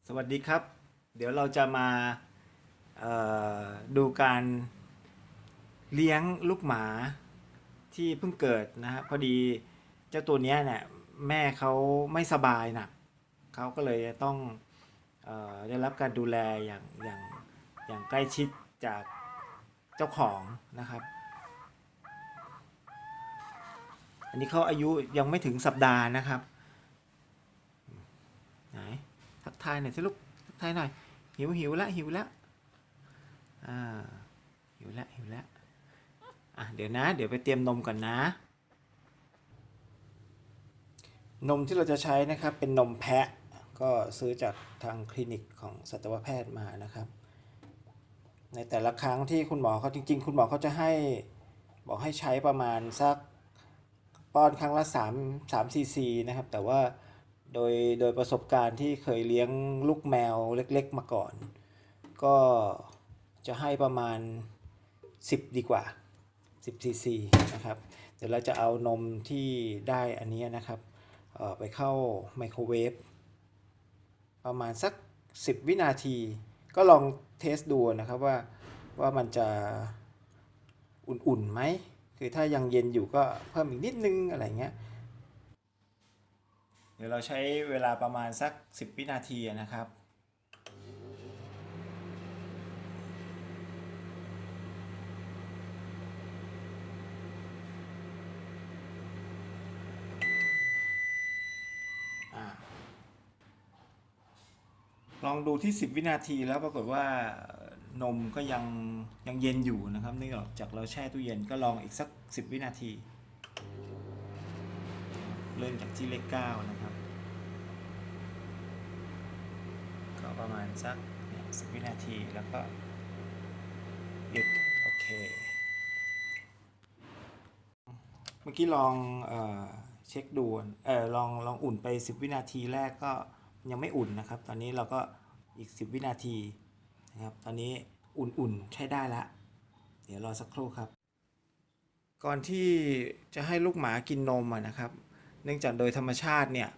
สวัสดีครับเดี๋ยวเราจะมาดูการเลี้ยงลูกหมาที่เพิ่งเกิดนะฮะพอดีเจ้าตัวเนี้ยเนี่ยแม่เขาไม่สบายหนักเขาก็เลยต้องได้รับการดูแลอย่างใกล้ชิดจากเจ้าของนะครับอันนี้เขาอายุยังไม่ถึงสัปดาห์นะครับไหนทักทายหน่อยสิลูกทักทายหน่อยหิวแล้วอ่าหิวแล้วอ่ะเดี๋ยวนะเดี๋ยวไปเตรียมนมก่อนนะนมที่เราจะใช้นะครับเป็นนมแพะก็ซื้อจากทางคลินิกของสัตวแพทย์มานะครับในแต่ละครั้งที่คุณหมอเขาจริงๆคุณหมอเขาจะให้บอกให้ใช้ประมาณสักป้อนครั้งละ3ซีซีนะครับแต่ว่าโดยประสบการณ์ที่เคยเลี้ยงลูกแมวเล็กๆมาก่อนก็จะให้ประมาณ10ดีกว่า10ซีซีนะครับเดี๋ยวเราจะเอานมที่ได้อันนี้นะครับไปเข้าไมโครเวฟประมาณสัก10วินาทีก็ลองเทสดูนะครับว่ามันจะอุ่นๆไหมคือถ้ายังเย็นอยู่ก็เพิ่มอีกนิดนึงอะไรเงี้ยเดี๋ยวเราใช้เวลาประมาณสัก10วินาทีนะครับอ่า ลองดูที่10วินาทีแล้วปรากฏว่านมก็ยังเย็นอยู่นะครับเนื่องจากเราแช่ตู้เย็นก็ลองอีกสัก10วินาทีเริ่มจากที่เลข9นะครับก็ประมาณสัก10วินาทีแล้วก็หยุดโอเคเมื่อกี้ลองเช็คดูลองอุ่นไป10วินาทีแรกก็ยังไม่อุ่นนะครับตอนนี้เราก็อีก10วินาทีนะครับตอนนี้อุ่นๆใช้ได้ละเดี๋ยวรอสักครู่ครับ ก่อนที่จะให้ลูกหมากินนมนะครับเนื่องจากโดยธรรมชาติเนี่ย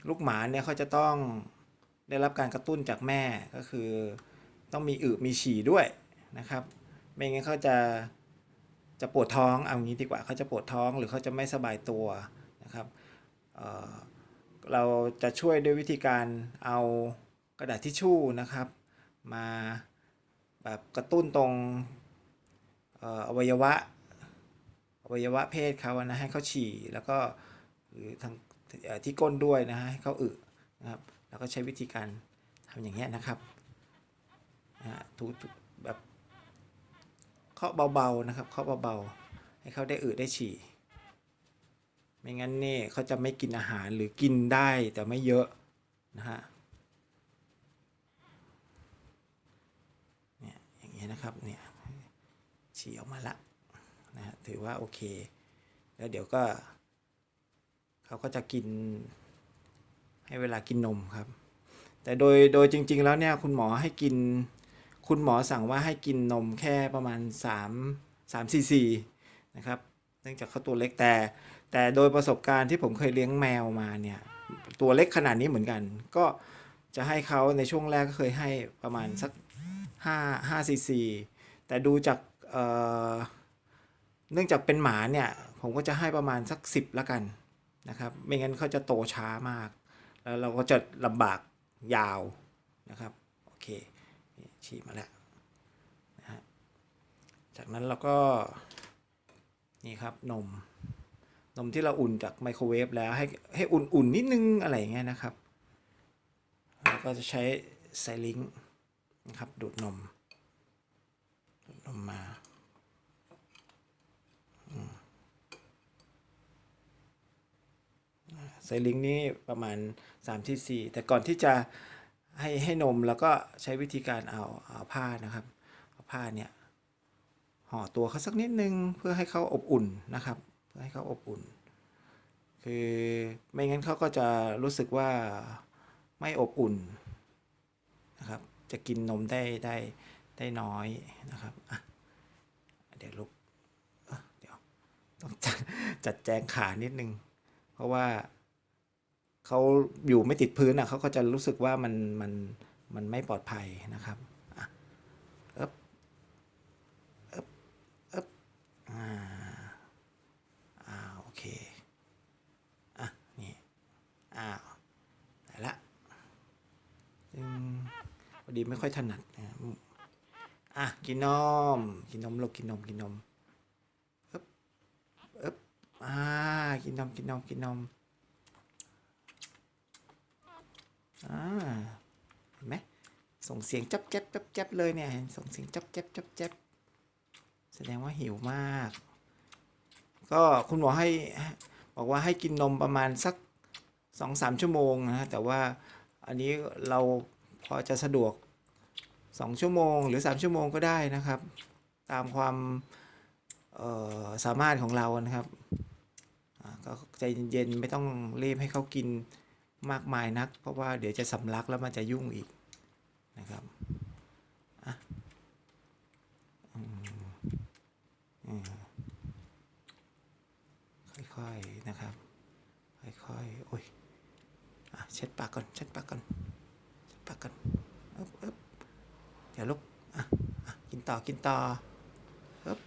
ลูกหมาเนี่ยเขาจะต้องได้รับการกระตุ้นจากแม่ก็คือต้องมีอึมีฉี่ด้วยนะครับไม่งั้นเขาจะปวดท้องเอางี้ดีกว่าเขาจะปวดท้องหรือเขาจะไม่สบายตัวนะครับเเราจะช่วยด้วยวิธีการเอากระดาษทิชชู่นะครับมาแบบกระตุ้นตรงอวัยวะเพศเขานะให้เขาฉี่แล้วก็หรือทางที่ก้นด้วยนะฮะให้เขาอึนะครับแล้วก็ใช้วิธีการทำอย่างเงี้ยนะครับถูแบบเคาะเบาๆนะครับเคาะเบาๆให้เขาได้อึได้ฉี่ไม่งั้นนี่เขาจะไม่กินอาหารหรือกินได้แต่ไม่เยอะนะฮะเนี่ยอย่างเงี้ยนะครับเนี่ยฉี่ออกมาละนะฮะถือว่าโอเคแล้วเดี๋ยวก็เขาก็จะกินให้เวลากินนมครับ แต่โดยจริงๆแล้วเนี่ยคุณหมอสั่งว่าให้กินนมแค่ประมาณ3ซีซีนะครับเนื่องจากเขาตัวเล็กแต่โดยประสบการณ์ที่ผมเคยเลี้ยงแมวมาเนี่ยตัวเล็กขนาดนี้เหมือนกันก็จะให้เขาในช่วงแรกก็เคยให้ประมาณสัก5ซีซีแต่ดูจากเเนื่องจากเป็นหมาเนี่ยผมก็จะให้ประมาณสัก10ละกันนะครับไม่งั้นเขาจะโตช้ามากแล้วเราก็จะลำบากยาวนะครับโอเคฉีดมาแล้วนะฮะจากนั้นเราก็นี่ครับนมที่เราอุ่นจากไมโครเวฟแล้วให้อุ่นๆนิดนึงอะไรอย่างเงี้ยนะครับแล้วก็จะใช้ไซลิงนะครับดูดนมมาไซลิงนี่ประมาณ3ที่4แต่ก่อนที่จะให้นมแล้วก็ใช้วิธีการเอาผ้านะครับเอาผ้าเนี่ยห่อตัวเขาสักนิดนึงเพื่อให้เขาอบอุ่นนะครับเพื่อให้เขาอบอุ่นคือไม่งั้นเขาก็จะรู้สึกว่าไม่อบอุ่นนะครับจะกินนมได้น้อยนะครับเดี๋ยวลุกเดี๋ยวต้องจัดแจงขานิดนึงเพราะว่า เขาอยู่ไม่ติดพื้นอ่ะเขาก็จะรู้สึกว่ามันไม่ปลอดภัยนะครับอ่ะเอ๊บเอ๊บเอ๊บอ่าโอเคอ่ะนี่อ้าวได้ละจึงพอดีไม่ค่อยถนัดนะอ่ะกินนมลูกกินนมเอ๊บเอ๊บอ่ากินนมอ่าเห็นไหมส่งเสียงจับแจ๊บเลยเนี่ยส่งเสียงจับแจ๊บแสดงว่าหิวมาก ก็คุณหมอให้บอกว่าให้กินนมประมาณสัก2-3 ชั่วโมงนะแต่ว่าอันนี้เราพอจะสะดวก2 ชั่วโมงหรือ3 ชั่วโมงก็ได้นะครับ ตามความสามารถของเรานะครับก็ใจเย็นๆไม่ต้องรีบให้เขากินมากมายนัก เพราะว่าเดี๋ยวจะสำลักแล้วมันจะยุ่งอีกนะครับอ่ะค่อยๆนะครับค่อยๆโอ้ยเช็ดปากก่อนเอ๊บเดี๋ยวลุกกินต่อเอ๊บ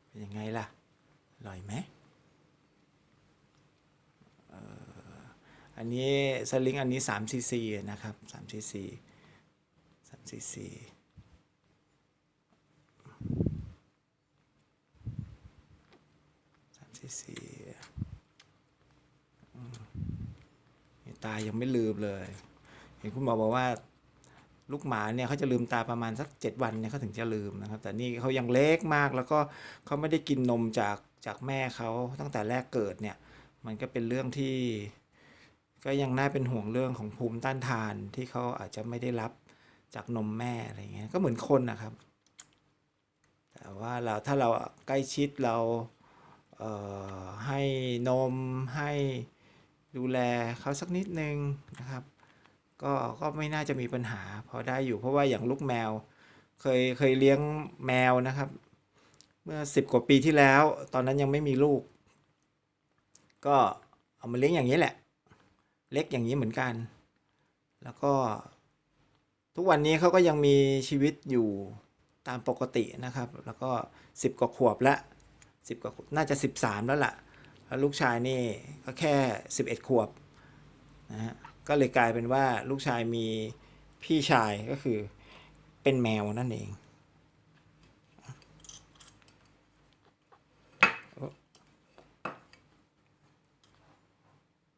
เป็นยังไงล่ะอร่อยไหมอันนี้สลิงอันนี้3 ซีซีนะครับ3 ซีซี3 ซีซีตายังไม่ลืมเลยเห็นคุณหมอบอกว่าลูกหมาเนี่ยเขาจะลืมตาประมาณสัก7 วันเนี่ยเขาถึงจะลืมนะครับแต่นี่เขายังเล็กมากแล้วก็เขาไม่ได้กินนมจากแม่เขาตั้งแต่แรกเกิดเนี่ยมันก็เป็นเรื่องที่ก็ยังน่าเป็นห่วงเรื่องของภูมิต้านทานที่เขาอาจจะไม่ได้รับจากนมแม่อะไรเงี้ยก็เหมือนคนนะครับแต่ว่าถ้าเราใกล้ชิดเราให้นมให้ดูแลเขาสักนิดนึงนะครับก็ไม่น่าจะมีปัญหาพอได้อยู่เพราะว่าอย่างลูกแมวเคยเลี้ยงแมวนะครับเมื่อ10 กว่าปีที่แล้วตอนนั้นยังไม่มีลูกก็เอามาเลี้ยงอย่างนี้แหละเล็กอย่างนี้เหมือนกันแล้วก็ทุกวันนี้เขาก็ยังมีชีวิตอยู่ตามปกตินะครับแล้วก็10 กว่าขวบละ10 กว่าน่าจะ13แล้วล่ะแล้วลูกชายนี่ก็แค่11 ขวบนะฮะก็เลยกลายเป็นว่าลูกชายมีพี่ชายก็คือเป็นแมวนั่นเอง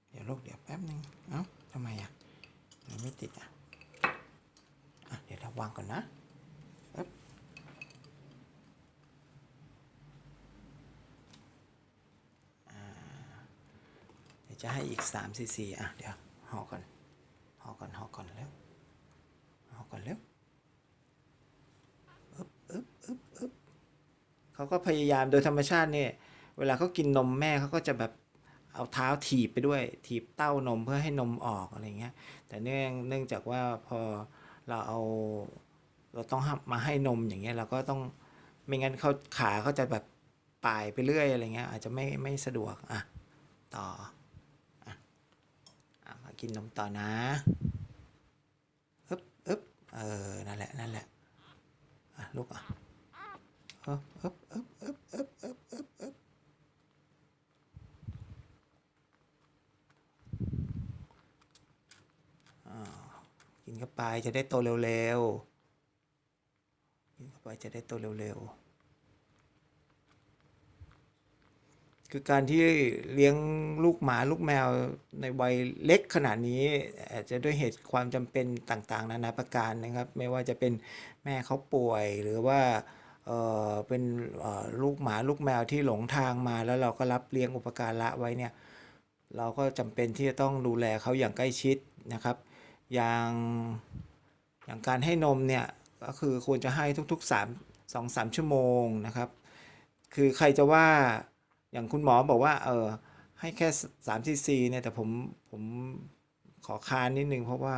เดี๋ยวลูกเดี๋ยวแป๊บนึงเอ้าทำไมมันไม่ติดเดี๋ยวเราวางก่อนนะเดี๋ยวจะให้อีก3 ซีซีเดี๋ยวห่อก่อนแล้วเขาก็พยายามโดยธรรมชาติเนี่ยเวลาเขากินนมแม่เขาก็จะแบบเอาเท้าถีบไปด้วยถีบเต้านมเพื่อให้นมออกอะไรเงี้ยแต่เนื่องจากว่าพอเราต้องมาให้นมอย่างเงี้ยเราก็ต้องไม่งั้นขาเขาจะแบบป่ายไปเรื่อยอะไรเงี้ยอาจจะไม่สะดวกต่อมากินนมต่อนะอึ๊บนั่นแหละลูกอึ๊บกินเข้าไปจะได้โตเร็วๆคือการที่เลี้ยงลูกหมาลูกแมวในวัยเล็กขนาดนี้อาจจะด้วยเหตุความจำเป็นต่างๆนานาประการนะครับไม่ว่าจะเป็นแม่เขาป่วยหรือว่าเป็นลูกหมาลูกแมวที่หลงทางมาแล้วเราก็รับเลี้ยงอุปการะไว้เนี่ยเราก็จำเป็นที่จะต้องดูแลเขาอย่างใกล้ชิดนะครับอย่างการให้นมเนี่ยก็คือควรจะให้ทุกๆ2-3 ชั่วโมงนะครับคือใครจะว่าอย่างคุณหมอบอกว่าให้แค่3 ซีซีเนี่ยแต่ผมขอค้านนิดนึงเพราะว่า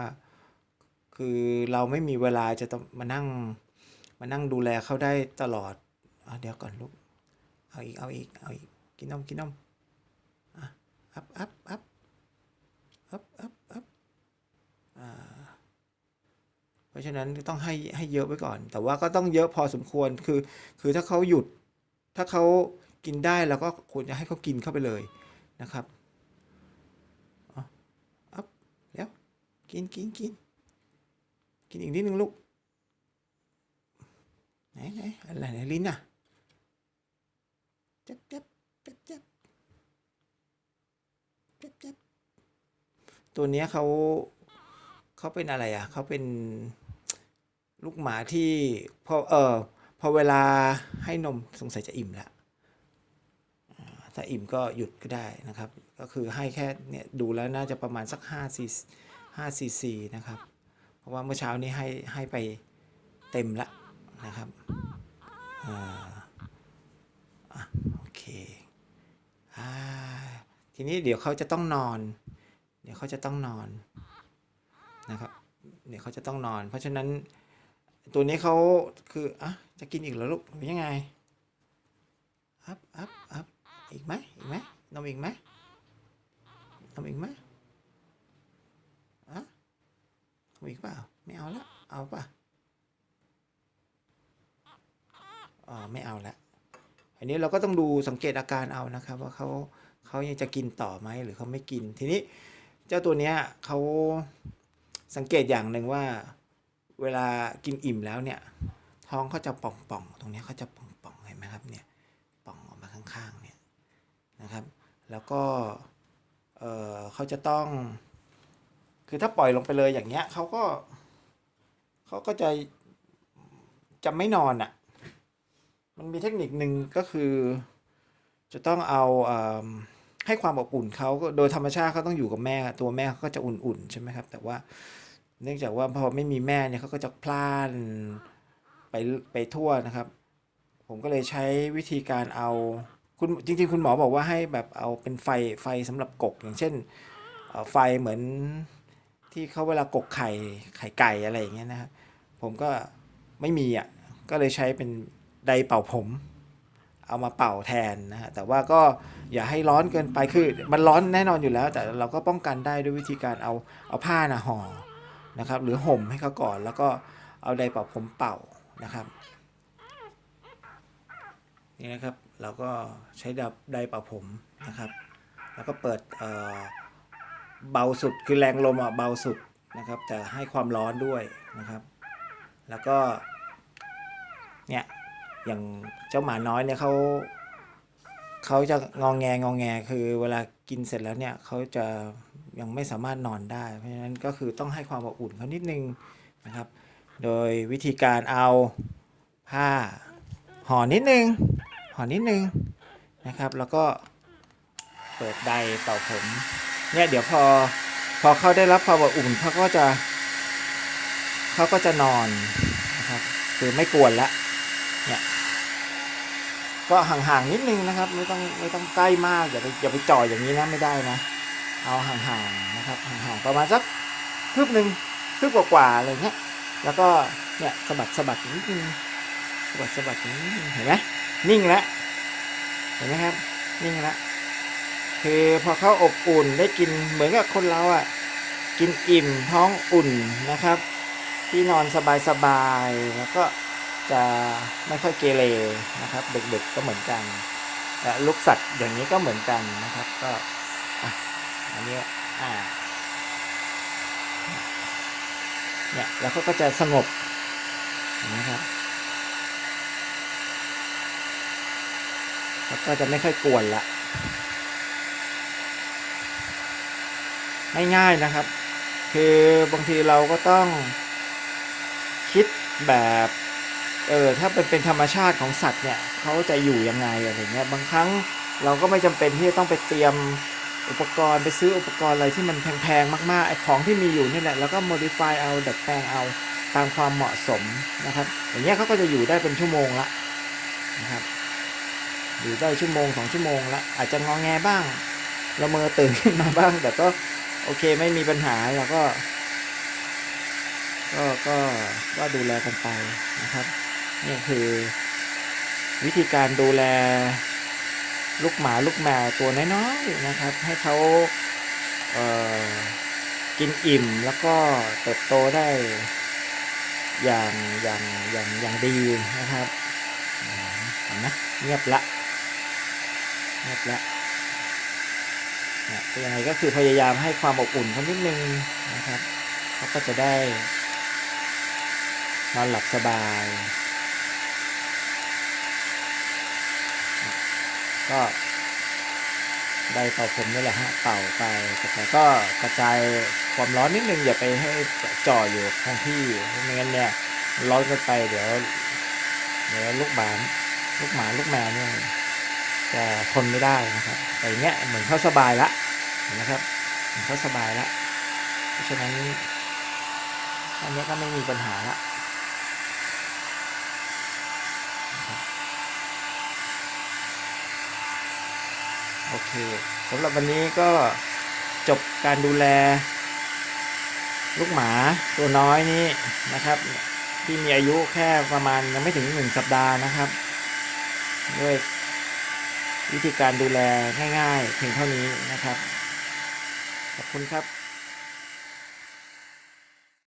คือเราไม่มีเวลาจะต้องมานั่งดูแลเขาได้ตลอดเดี๋ยวก่อนลูกเอาอีกกินนมอัพเพราะฉะนั้นต้องให้เยอะไว้ก่อนแต่ว่าก็ต้องเยอะพอสมควรคือถ้าเขาหยุดถ้าเขากินได้เราก็ควรจะให้เขากินเข้าไปเลยนะครับอัพเดี๋ยวกินอีกนิดนึงลูกไหนอะไรไหนลิ้นอ่ะจับตัวเนี้ยเขาเป็นอะไรอ่ะเขาเป็นลูกหมาที่พอเวลาให้นมสงสัยจะอิ่มแล้วถ้าอิ่มก็หยุดก็ได้นะครับก็คือให้แค่เนี่ยดูแล้วน่าจะประมาณสัก5 cc นะครับเพราะว่าเมื่อเช้านี้ให้ไปเต็มละนะครับโอเคทีนี้เดี๋ยวเขาจะต้องนอนนะครับเดี๋ยวเขาจะต้องนอนเพราะฉะนั้นตัวนี้เขาคือจะกินอีกเหรอลูกหรือยังไงอัพอีกไหมนมอีกไหมนมอีกเปล่าไม่เอาละเอาป่ะไม่เอาละอันนี้เราก็ต้องดูสังเกตอาการเอานะครับว่าเขายังจะกินต่อไหมหรือเขาไม่กินทีนี้เจ้าตัวเนี้ยเขาสังเกตอย่างหนึ่งว่าเวลากินอิ่มแล้วเนี่ยท้องเขาจะป่องตรงนี้เขาจะป่องเห็นไหมครับเนี่ยป่องออกมาข้างๆเนี่ยนะครับแล้วก็เขาจะต้องคือถ้าปล่อยลงไปเลยอย่างเงี้ยเขาก็จะไม่นอนอ่ะมันมีเทคนิคหนึ่งก็คือจะต้องเอาให้ความอบอุ่นเขาโดยธรรมชาติเขาต้องอยู่กับแม่ตัวแม่เขาก็จะอุ่นๆใช่ไหมครับแต่ว่าเนื่องจากว่าพอไม่มีแม่เนี่ยเขาก็จะพล่านไปทั่วนะครับผมก็เลยใช้วิธีการเอาจริงๆคุณหมอบอกว่าให้แบบเอาเป็นไฟสำหรับกกอย่างเช่นไฟเหมือนที่เขาเวลากกไข่ไก่อะไรอย่างเงี้ยนะครับผมก็ไม่มีก็เลยใช้เป็นไดร์เป่าผมเอามาเป่าแทนนะฮะแต่ว่าก็อย่าให้ร้อนเกินไปคือมันร้อนแน่นอนอยู่แล้วแต่เราก็ป้องกันได้ด้วยวิธีการเอาผ้าห่อนะครับหรือห่มให้เขาก่อนแล้วก็เอาไดร์เป่าผมเป่านะครับนี่นะครับเราก็ใช้ไดร์เป่าผมนะครับแล้วก็เปิดเบาสุดคือแรงลมเบาสุดนะครับแต่ให้ความร้อนด้วยนะครับแล้วก็เนี่ยอย่างเจ้าหมาน้อยเนี่ยเขาจะงองแงคือเวลากินเสร็จแล้วเนี่ยเขาจะยังไม่สามารถนอนได้เพราะฉะนั้นก็คือต้องให้ความอบอุ่นเขานิดนึงนะครับโดยวิธีการเอาผ้าห่อนิดนึงนะครับแล้วก็เปิดไดร์เป่าผมเนี่ยเดี๋ยวพอเขาได้รับความอบอุ่นเขาก็จะนอนนะครับคือไม่กวนละเนี่ยก็ห่างๆนิดนึงนะครับไม่ต้องใกล้มากอย่าไปจ่ออย่างนี้นะไม่ได้นะเอาห่างๆนะครับห่างๆประมาณสักคืบกว่าๆอะไรเงี้ยแล้วก็เนี่ยสะบัดนิดนึงสะบัดนิดนึงเห็นไหมนิ่งแล้วเห็นไหมครับนิ่งแล้วคือพอเขาอบอุ่นได้กินเหมือนกับคนเรากินอิ่มท้องอุ่นนะครับที่นอนสบายๆแล้วก็จะไม่ค่อยเกเรนะครับเด็กๆก็เหมือนกันลูกสัตว์อย่างนี้ก็เหมือนกันนะครับก็อันนี้เนี่ยแล้วเขาก็จะสงบนะครับแล้วก็จะไม่ค่อยกวนละง่ายๆนะครับคือบางทีเราก็ต้องคิดแบบถ้าเป็นธรรมชาติของสัตว์เนี่ยเขาจะอยู่ยังไงอะไรเงี้ยบางครั้งเราก็ไม่จำเป็นที่จะต้องไปเตรียมอุปกรณ์ไปซื้ออุปกรณ์อะไรที่มันแพงๆมากๆไอ้ของที่มีอยู่นี่แหละแล้วก็ modify เอาดัดแปลงเอาตามความเหมาะสมนะครับอย่างเงี้ยเขาก็จะอยู่ได้เป็นชั่วโมงละนะครับอยู่ได้ชั่วโมง2 ชั่วโมงละอาจจะงอแงบ้างละเมอตื่นขึ้นมาบ้างแต่ก็โอเคไม่มีปัญหาเราก็ ก็ดูแลกันไปนะครับนี่คือวิธีการดูแลลูกหมาลูกแมวตัวน้อยๆนะครับ ให้เขาเอ่อกินอิ่มแล้วก็เติบโตได้อย่างอย่างดีนะครับเห็นไหมเงียบละยังไงก็คือพยายามให้ความอบอุ่นเขานิดนึงนะครับเขาก็จะได้นอนหลับสบายก็ได้เป่าผมนี่แหละฮะเป่าไปแต่ก็กระจายความร้อนนิดนึงอย่าไปให้จ่ออยู่คงที่ไม่งั้นเนี่ยร้อนเกินไปเดี๋ยวลูกหมาลูกแมวเนี่ยจะทนไม่ได้นะครับแต่อย่างเงี้ยเหมือนเขาสบายละนะครับเหมือนเขาสบายละเพราะฉะนั้นอันนี้ก็ไม่มีปัญหาละโอเคสำหรับวันนี้ก็จบการดูแลลูกหมาตัวน้อยนี้นะครับที่มีอายุแค่ประมาณยังไม่ถึง1 สัปดาห์นะครับด้วยวิธีการดูแลง่ายๆเพียงเท่านี้นะครับขอบคุณครับ